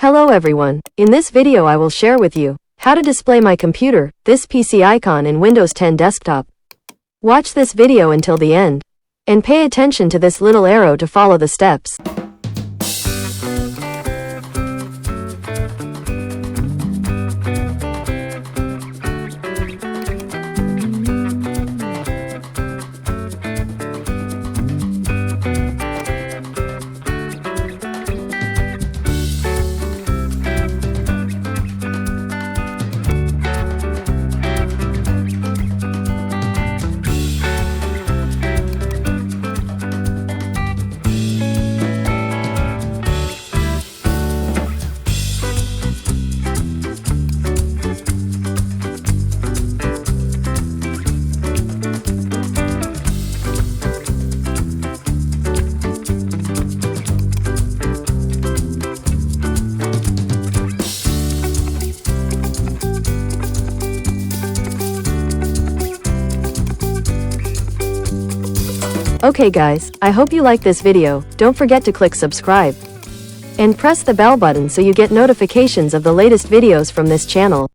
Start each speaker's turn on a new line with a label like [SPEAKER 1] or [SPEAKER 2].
[SPEAKER 1] Hello everyone, in this video I will share with you how to display my computer, this PC icon in Windows 10 desktop. Watch this video until the end, and pay attention to this little arrow to follow the steps. Okay guys, I hope you like this video. Don't forget to click subscribe and press the bell button so you get notifications of the latest videos from this channel.